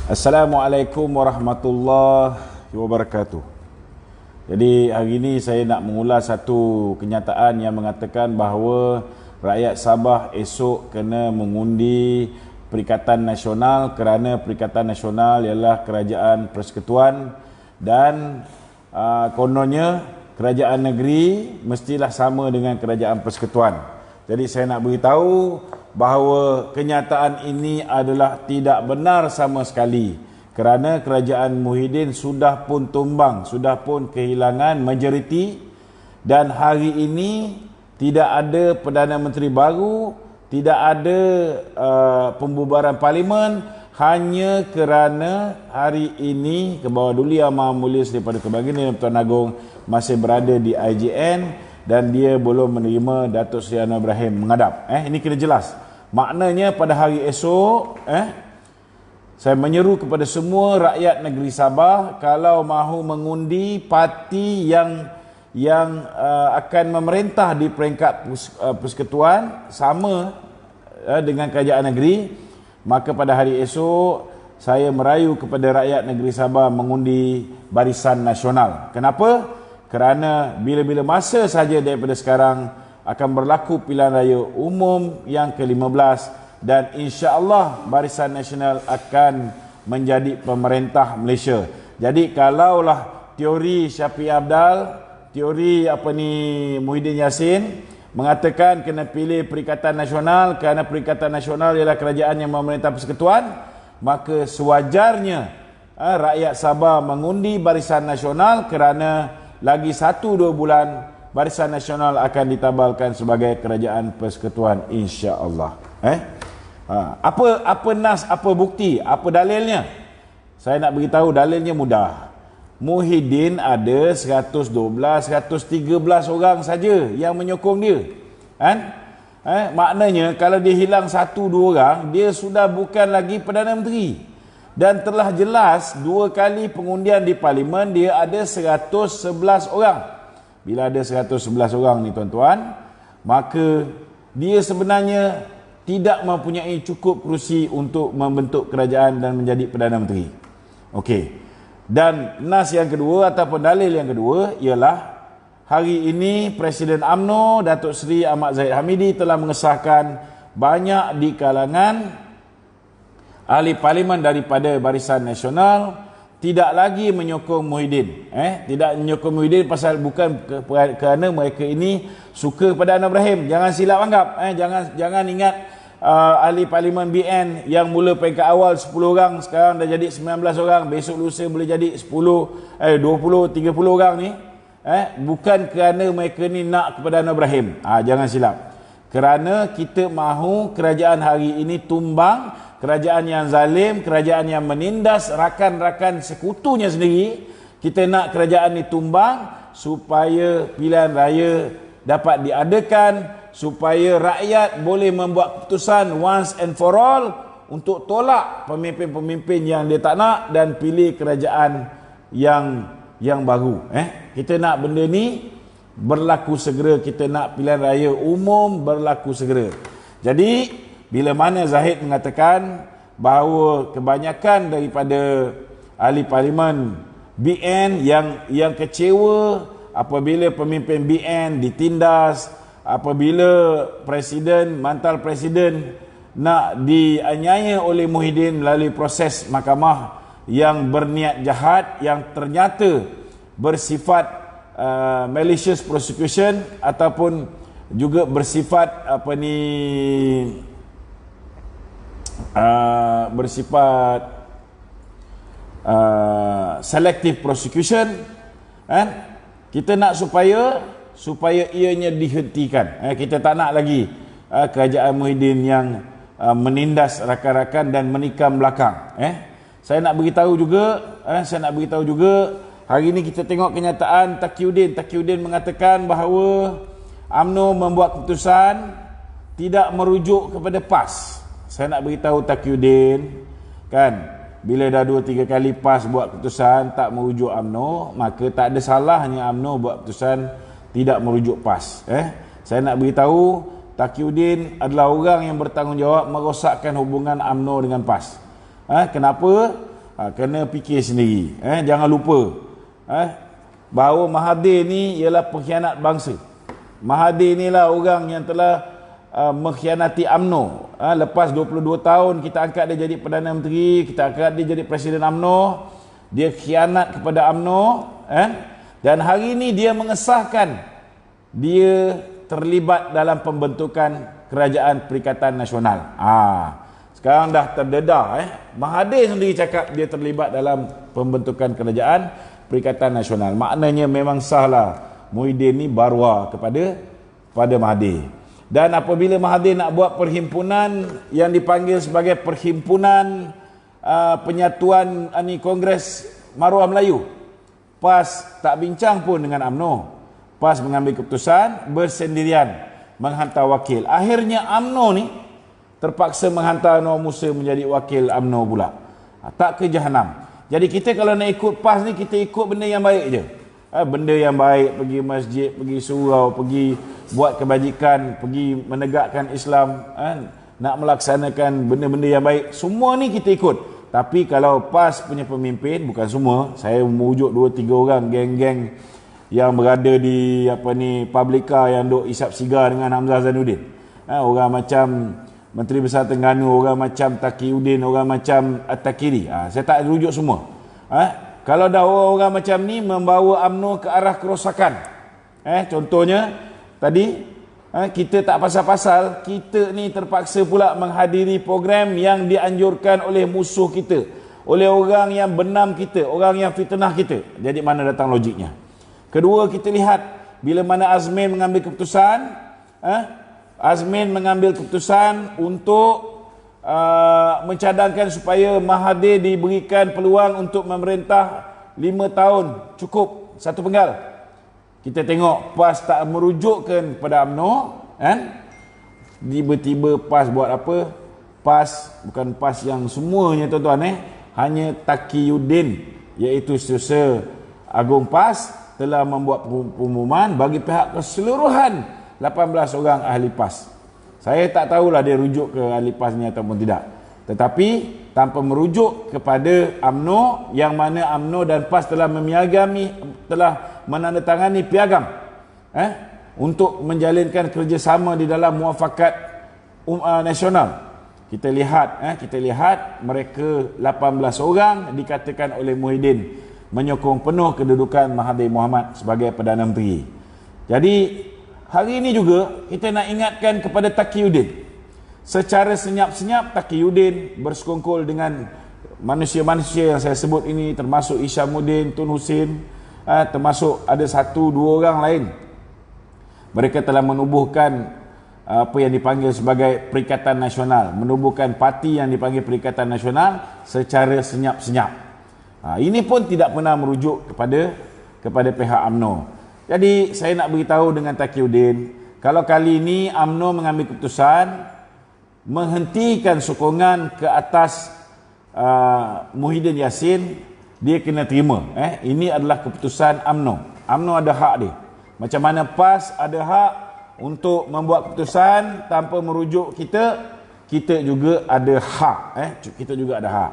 Assalamualaikum warahmatullahi wabarakatuh. Jadi hari ini saya nak mengulas satu kenyataan yang mengatakan bahawa rakyat Sabah esok kena mengundi Perikatan Nasional kerana Perikatan Nasional ialah kerajaan persekutuan dan kononnya kerajaan negeri mestilah sama dengan kerajaan persekutuan. Jadi saya nak beritahu bahawa kenyataan ini adalah tidak benar sama sekali kerana kerajaan Muhyiddin sudah pun tumbang, sudah pun kehilangan majoriti dan hari ini tidak ada Perdana Menteri baru, tidak ada pembubaran parlimen hanya kerana hari ini Kebawah Duli Yang Maha Mulia Seri Paduka Baginda Tuan Agong masih berada di IJN dan dia belum menerima Datuk Seri Anwar Ibrahim menghadap. Ini kena jelas. Maknanya pada hari esok saya menyeru kepada semua rakyat negeri Sabah kalau mahu mengundi parti yang akan memerintah di peringkat persekutuan sama dengan kerajaan negeri, maka pada hari esok saya merayu kepada rakyat negeri Sabah mengundi Barisan Nasional. Kenapa? Kerana bila-bila masa saja daripada sekarang akan berlaku pilihan raya umum yang ke-15 dan insya-Allah Barisan Nasional akan menjadi pemerintah Malaysia. Jadi kalaulah teori Syafiq Abdal, teori Muhyiddin Yassin mengatakan kena pilih Perikatan Nasional kerana Perikatan Nasional ialah kerajaan yang memerintah persekutuan, maka sewajarnya rakyat Sabah mengundi Barisan Nasional kerana lagi 1-2 bulan Barisan Nasional akan ditabalkan sebagai kerajaan persekutuan insya-Allah. Apa nas, apa bukti, apa dalilnya? Saya nak beritahu dalilnya mudah. Muhyiddin ada 112, 113 orang saja yang menyokong dia. Maknanya kalau dia hilang 1-2 orang, dia sudah bukan lagi Perdana Menteri. Dan telah jelas 2 kali pengundian di parlimen dia ada 111 orang. Bila ada 111 orang ni tuan-tuan, maka dia sebenarnya tidak mempunyai cukup kerusi untuk membentuk kerajaan dan menjadi Perdana Menteri. Okey. Dan nas yang kedua ataupun dalil yang kedua ialah hari ini Presiden UMNO Datuk Seri Ahmad Zahid Hamidi telah mengesahkan banyak di kalangan ahli parlimen daripada Barisan Nasional tidak lagi menyokong Muhyiddin. Tidak menyokong Muhyiddin pasal bukan kerana mereka ini suka pada Anwar Ibrahim. Jangan silap anggap. Jangan ingat ahli parlimen BN yang mula peringkat awal 10 orang sekarang dah jadi 19 orang, besok lusa boleh jadi 10, 20, 30 orang ni. Bukan kerana mereka ni nak kepada Anwar Ibrahim. Jangan silap. Kerana kita mahu kerajaan hari ini tumbang, kerajaan yang zalim, kerajaan yang menindas rakan-rakan sekutunya sendiri. Kita nak kerajaan ini tumbang supaya pilihan raya dapat diadakan, supaya rakyat boleh membuat keputusan once and for all untuk tolak pemimpin-pemimpin yang dia tak nak dan pilih kerajaan yang baru. Kita nak benda ni berlaku segera, kita nak pilihan raya umum berlaku segera. Jadi bila mana Zahid mengatakan bahawa kebanyakan daripada ahli parlimen BN yang kecewa apabila pemimpin BN ditindas, apabila presiden, mantan presiden nak dianiaya oleh Muhyiddin melalui proses mahkamah yang berniat jahat, yang ternyata bersifat malicious prosecution ataupun juga bersifat bersifat selective prosecution. Kita nak supaya ianya dihentikan. Kita tak nak lagi kerajaan Muhyiddin yang menindas rakan-rakan dan menikam belakang. Saya nak beritahu juga hari ini kita tengok kenyataan Taqiyuddin mengatakan bahawa UMNO membuat keputusan tidak merujuk kepada PAS. Saya nak beritahu Taqiyuddin, bila dah 2-3 kali PAS buat keputusan tak merujuk UMNO, maka tak ada salahnya UMNO buat keputusan tidak merujuk PAS. Saya nak beritahu Taqiyuddin adalah orang yang bertanggungjawab merosakkan hubungan UMNO dengan PAS. Kenapa? Kena fikir sendiri. Jangan lupa bahawa Mahathir ni ialah pengkhianat bangsa. Mahathir ni lah orang yang telah mengkhianati UMNO. Lepas 22 tahun kita angkat dia jadi Perdana Menteri, kita angkat dia jadi Presiden UMNO, dia khianat kepada UMNO, dan hari ini dia mengesahkan dia terlibat dalam pembentukan Kerajaan Perikatan Nasional. Sekarang dah terdedah. Mahathir sendiri cakap dia terlibat dalam pembentukan Kerajaan Perikatan Nasional. Maknanya memang sahlah Muhyiddin ni barwa kepada Mahathir. Dan apabila Mahathir nak buat perhimpunan yang dipanggil sebagai Perhimpunan Penyatuan Kongres Maruah Melayu, PAS tak bincang pun dengan UMNO. PAS mengambil keputusan bersendirian menghantar wakil. Akhirnya UMNO ni terpaksa menghantar Anwar Musa menjadi wakil UMNO pula. Tak ke jahanam. Jadi kita kalau nak ikut PAS ni, kita ikut benda yang baik je. Benda yang baik, pergi masjid, pergi surau, pergi buat kebajikan, pergi menegakkan Islam, nak melaksanakan benda-benda yang baik, semua ni kita ikut. Tapi kalau PAS punya pemimpin, bukan semua, saya merujuk 2-3 orang geng-geng yang berada di Publica yang duk isap sigar dengan Hamzah Zainuddin. Orang macam Menteri Besar Terengganu, orang macam Taqiyuddin, orang macam At-Takiri. Saya tak rujuk semua. Kalau dah orang-orang macam ni membawa UMNO ke arah kerosakan. Contohnya tadi kita tak pasal-pasal, kita ni terpaksa pula menghadiri program yang dianjurkan oleh musuh kita, oleh orang yang benam kita, orang yang fitnah kita. Jadi mana datang logiknya? Kedua, kita lihat bila mana Azmin mengambil keputusan, Azmin mengambil keputusan untuk mencadangkan supaya Mahathir diberikan peluang untuk memerintah 5 tahun, cukup 1 penggal. Kita tengok PAS tak merujukkan pada UMNO, tiba-tiba PAS buat apa? PAS, bukan PAS yang semuanya tuan-tuan, hanya Taqiyuddin, iaitu Setiausaha Agung PAS, telah membuat pengumuman bagi pihak keseluruhan 18 orang ahli PAS. Saya tak tahulah dia rujuk ke ahli PAS ni ataupun tidak. Tetapi tanpa merujuk kepada UMNO, yang mana UMNO dan PAS telah telah menandatangani piagam untuk menjalinkan kerjasama di dalam muafakat nasional. Kita lihat mereka 18 orang dikatakan oleh Muhyiddin menyokong penuh kedudukan Mahathir Mohamad sebagai Perdana Menteri. Jadi hari ini juga kita nak ingatkan kepada Taqiyuddin. Secara senyap-senyap Taqiyuddin bersekongkol dengan manusia-manusia yang saya sebut ini, termasuk Isyamuddin, Tun Husin, termasuk ada 1-2 orang lain. Mereka telah menubuhkan apa yang dipanggil sebagai Perikatan Nasional, menubuhkan parti yang dipanggil Perikatan Nasional secara senyap-senyap. Ini pun tidak pernah merujuk kepada pihak UMNO. Jadi saya nak beritahu dengan Taqiyuddin, kalau kali ini UMNO mengambil keputusan menghentikan sokongan ke atas Muhyiddin Yassin, dia kena terima. Ini adalah keputusan UMNO. UMNO ada hak dia. Macam mana PAS ada hak untuk membuat keputusan tanpa merujuk kita juga ada hak. Kita juga ada hak.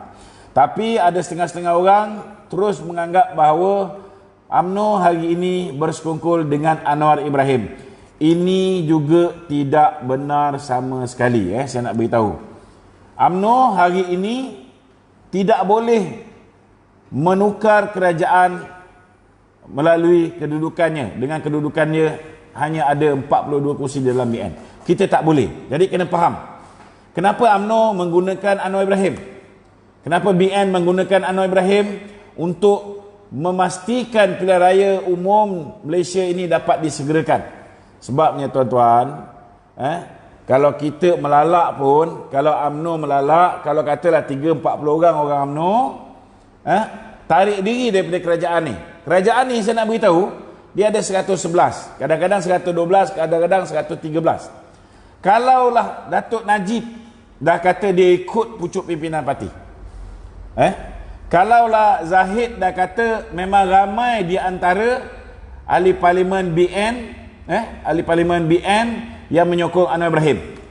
Tapi ada setengah-setengah orang terus menganggap bahawa UMNO hari ini bersekongkol dengan Anwar Ibrahim. Ini juga tidak benar sama sekali. Saya nak beritahu, UMNO hari ini tidak boleh menukar kerajaan melalui kedudukannya. Dengan kedudukannya hanya ada 42 kursi dalam BN. Kita tak boleh. Jadi kena faham, kenapa UMNO menggunakan Anwar Ibrahim, kenapa BN menggunakan Anwar Ibrahim untuk memastikan pilihan raya umum Malaysia ini dapat disegerakan. Sebabnya tuan-tuan, kalau kita melalak pun, kalau UMNO melalak, kalau katalah 30-40 orang UMNO tarik diri daripada kerajaan ni. Kerajaan ni saya nak beritahu, dia ada 111, kadang-kadang 112, kadang-kadang 113. Kalaulah Datuk Najib dah kata dia ikut pucuk pimpinan parti, kalaulah Zahid dah kata memang ramai di antara ahli parlimen BN, ahli parlimen BN yang menyokong Anwar Ibrahim,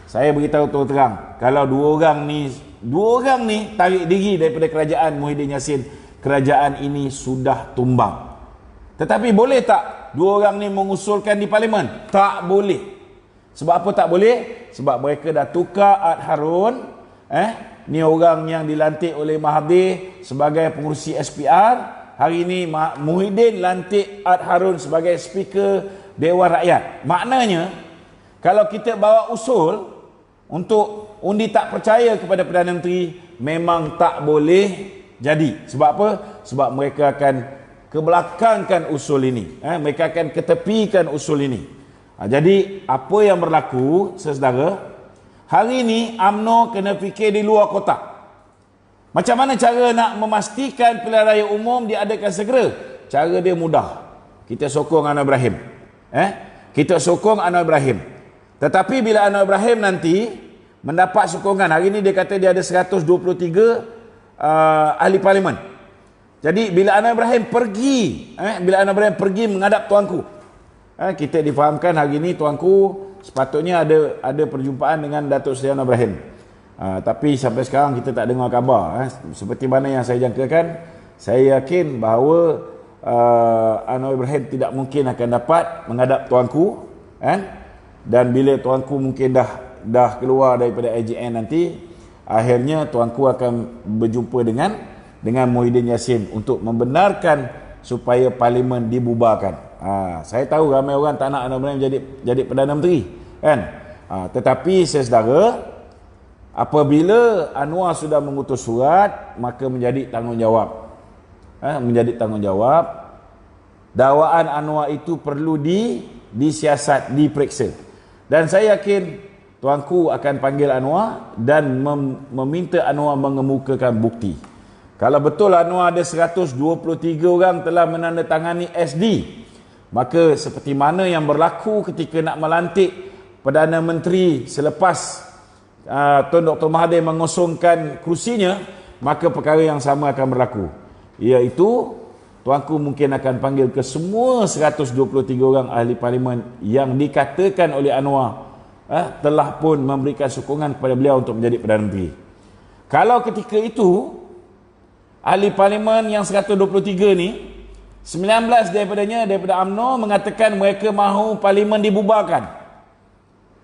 saya beritahu terang, kalau 2 orang ni dua orang ni tarik diri daripada kerajaan Muhyiddin Yassin. Kerajaan ini sudah tumbang. Tetapi boleh tak dua orang ni mengusulkan di parlimen? Tak boleh. Sebab apa tak boleh? Sebab mereka dah tukar Ad Harun, ni orang yang dilantik oleh Mahathir sebagai pengurusi SPR. Hari ini Muhyiddin lantik Ad Harun sebagai Speaker Dewan Rakyat. Maknanya, kalau kita bawa usul untuk undi tak percaya kepada Perdana Menteri, memang tak boleh jadi. Sebab apa? Sebab mereka akan kebelakangkan usul ini. Mereka akan ketepikan usul ini. Jadi, apa yang berlaku, saudara, hari ini UMNO kena fikir di luar kotak. Macam mana cara nak memastikan pilihan raya umum diadakan segera? Cara dia mudah. Kita sokong Anwar Ibrahim. Kita sokong Anwar Ibrahim. Tetapi bila Anwar Ibrahim nanti mendapat sokongan, hari ini dia kata dia ada 123 ahli parlimen. Jadi bila Anwar Ibrahim pergi, menghadap tuanku, kita difahamkan hari ini tuanku sepatutnya ada perjumpaan dengan Datuk Seri Anwar Ibrahim. Tapi sampai sekarang kita tak dengar khabar. Seperti mana yang saya jangkakan, saya yakin bahawa Anwar Ibrahim tidak mungkin akan dapat menghadap tuanku, dan bila tuanku mungkin dah keluar daripada AGN nanti, akhirnya tuanku akan berjumpa dengan Muhyiddin Yassin untuk membenarkan supaya parlimen dibubarkan. Saya tahu ramai orang tak nak Anwar Ibrahim jadi Perdana Menteri, kan? Tetapi saudara, apabila Anwar sudah mengutus surat, maka menjadi tanggungjawab. Menjadi tanggungjawab. Dakwaan Anwar itu perlu disiasat, diperiksa. Dan saya yakin tuanku akan panggil Anwar dan meminta Anwar mengemukakan bukti. Kalau betul Anwar ada 123 orang telah menandatangani SD, maka seperti mana yang berlaku ketika nak melantik Perdana Menteri selepas Tun Dr. Mahathir mengosongkan kursinya, maka perkara yang sama akan berlaku. Iaitu tuanku mungkin akan panggil ke semua 123 orang ahli parlimen yang dikatakan oleh Anwar telah pun memberikan sokongan kepada beliau untuk menjadi Perdana Menteri. Kalau ketika itu ahli parlimen yang 123 ni, 19 daripada UMNO mengatakan mereka mahu parlimen dibubarkan.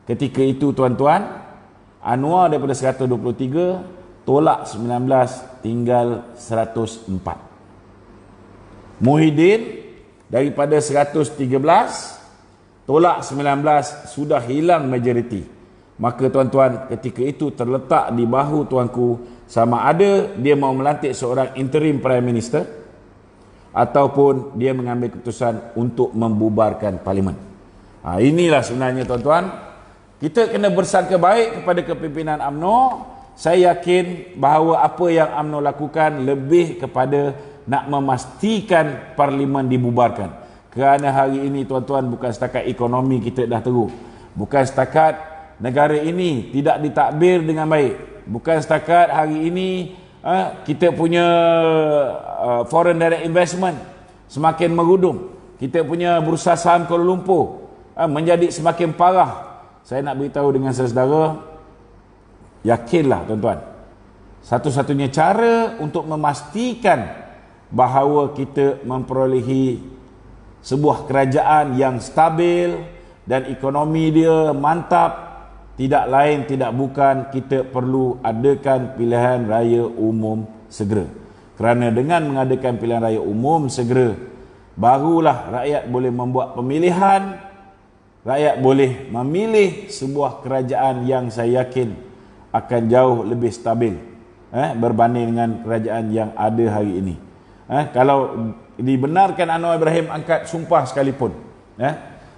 Ketika itu tuan-tuan, Anwar daripada 123 tolak 19, tinggal 104. Muhyiddin daripada 113 tolak 19, sudah hilang majoriti. Maka tuan-tuan, ketika itu terletak di bahu tuanku sama ada dia mau melantik seorang interim Prime Minister ataupun dia mengambil keputusan untuk membubarkan parlimen. Inilah sebenarnya tuan-tuan, kita kena bersangka baik kepada kepimpinan UMNO. Saya yakin bahawa apa yang UMNO lakukan lebih kepada nak memastikan parlimen dibubarkan. Kerana hari ini tuan-tuan, bukan setakat ekonomi kita dah teruk, bukan setakat negara ini tidak ditadbir dengan baik, bukan setakat hari ini kita punya foreign direct investment semakin merudum, kita punya bursa saham Kuala Lumpur menjadi semakin parah. Saya nak beritahu dengan saudara, yakinlah tuan-tuan, satu-satunya cara untuk memastikan bahawa kita memperolehi sebuah kerajaan yang stabil dan ekonomi dia mantap, tidak lain tidak bukan kita perlu adakan pilihan raya umum segera. Kerana dengan mengadakan pilihan raya umum segera, barulah rakyat boleh membuat pemilihan, rakyat boleh memilih sebuah kerajaan yang saya yakin akan jauh lebih stabil berbanding dengan kerajaan yang ada hari ini. Kalau dibenarkan Anwar Ibrahim angkat sumpah sekalipun,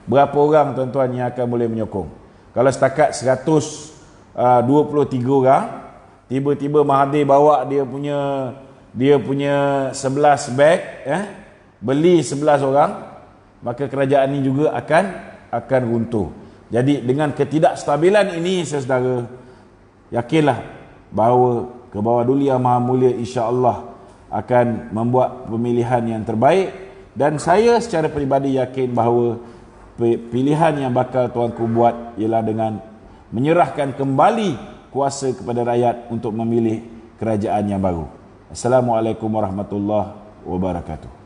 berapa orang tuan-tuan yang akan boleh menyokong? Kalau setakat 123 orang, tiba-tiba Mahathir bawa dia punya 11 beg, beli 11 orang, maka kerajaan ini juga akan runtuh. Jadi dengan ketidakstabilan ini, saudara, yakinlah bahawa ke bawah Duli Yang Maha Mulia insya-Allah akan membuat pemilihan yang terbaik, dan saya secara peribadi yakin bahawa pilihan yang bakal tuanku buat ialah dengan menyerahkan kembali kuasa kepada rakyat untuk memilih kerajaan yang baru. Assalamualaikum warahmatullahi wabarakatuh.